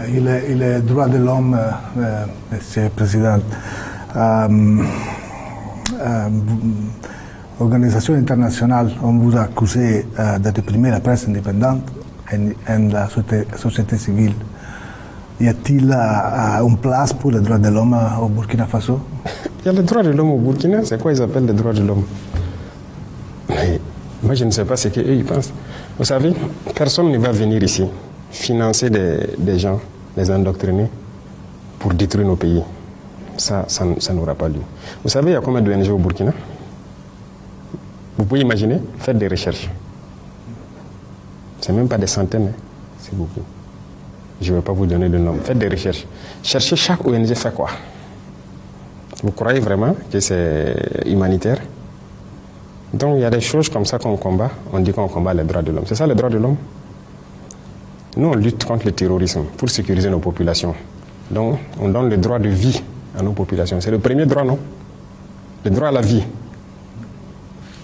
Il est droit de l'homme, Monsieur le Président. Organisation internationale, on vous a accusé de réprimer la presse indépendante et la société civile. Y a-t-il une place pour les droits de l'homme au Burkina Faso? Il y a les droits de l'homme au Burkina, c'est quoi ils appellent les droits de l'homme? Mais moi je ne sais pas ce qu'eux ils pensent. Vous savez, personne ne va venir ici financer des gens, les endoctriner pour détruire nos pays. Ça n'aura pas lieu. Vous savez, il y a combien d'ONG au Burkina? Vous pouvez imaginer, faites des recherches. C'est même pas des centaines, hein. C'est beaucoup. Je ne vais pas vous donner de nom. Faites des recherches. Cherchez chaque ONG fait quoi. Vous croyez vraiment que c'est humanitaire? Donc il y a des choses comme ça qu'on combat. On dit qu'on combat les droits de l'homme. C'est ça les droits de l'homme? Nous, on lutte contre le terrorisme pour sécuriser nos populations. Donc on donne le droit de vie à nos populations. C'est le premier droit, non? Le droit à la vie.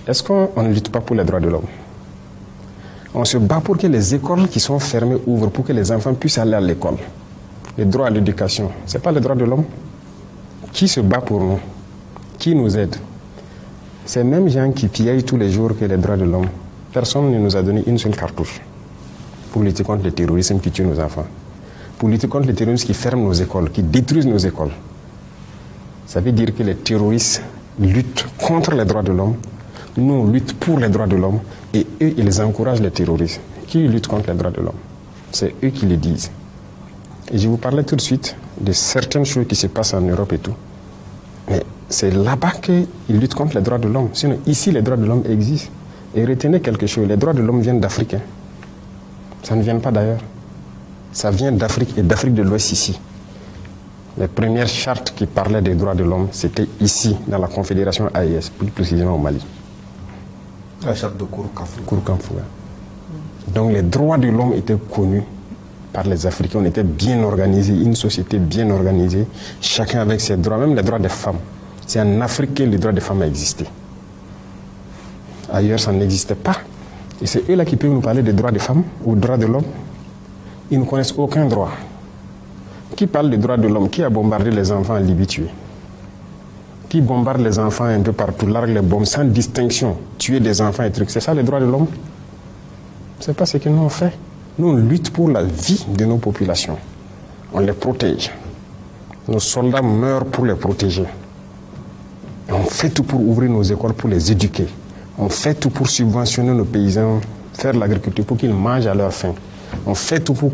Est-ce qu'on ne lutte pas pour les droits de l'homme? On se bat pour que les écoles qui sont fermées ouvrent, pour que les enfants puissent aller à l'école. Le droit à l'éducation, ce n'est pas le droit de l'homme? Qui se bat pour nous? Qui nous aide? Ces mêmes gens qui pillent tous les jours que les droits de l'homme. Personne ne nous a donné une seule cartouche pour lutter contre le terrorisme qui tue nos enfants, pour lutter contre le terrorisme qui ferme nos écoles, qui détruisent nos écoles. Ça veut dire que les terroristes luttent contre les droits de l'homme. Nous, on lutte pour les droits de l'homme et eux, ils encouragent les terroristes. Qui lutte contre les droits de l'homme? C'est eux qui le disent. Et je vous parlais tout de suite de certaines choses qui se passent en Europe et tout. Mais c'est là-bas qu'ils luttent contre les droits de l'homme. Sinon, ici, les droits de l'homme existent. Et retenez quelque chose, les droits de l'homme viennent d'Afrique. Hein. Ça ne vient pas d'ailleurs. Ça vient d'Afrique et d'Afrique de l'Ouest ici. Les premières chartes qui parlaient des droits de l'homme, c'était ici, dans la Confédération AES, plus précisément au Mali. La charte de Kourou-Kanfou. Kourou-Kanfou, ouais. Donc les droits de l'homme étaient connus par les Africains. On était bien organisés, une société bien organisée, chacun avec ses droits, même les droits des femmes. C'est en Afrique que les droits des femmes a existé. Ailleurs, ça n'existait pas. Et c'est eux là qui peuvent nous parler des droits des femmes ou des droits de l'homme. Ils ne connaissent aucun droit. Qui parle des droits de l'homme? Qui a bombardé les enfants en Libye tués? Qui bombarde les enfants un peu partout, largue les bombes sans distinction, tuer des enfants et trucs? C'est ça les droits de l'homme? C'est pas ce que nous on fait. Nous on lutte pour la vie de nos populations. On les protège. Nos soldats meurent pour les protéger. Et on fait tout pour ouvrir nos écoles, pour les éduquer. On fait tout pour subventionner nos paysans, faire l'agriculture pour qu'ils mangent à leur faim. On fait tout pour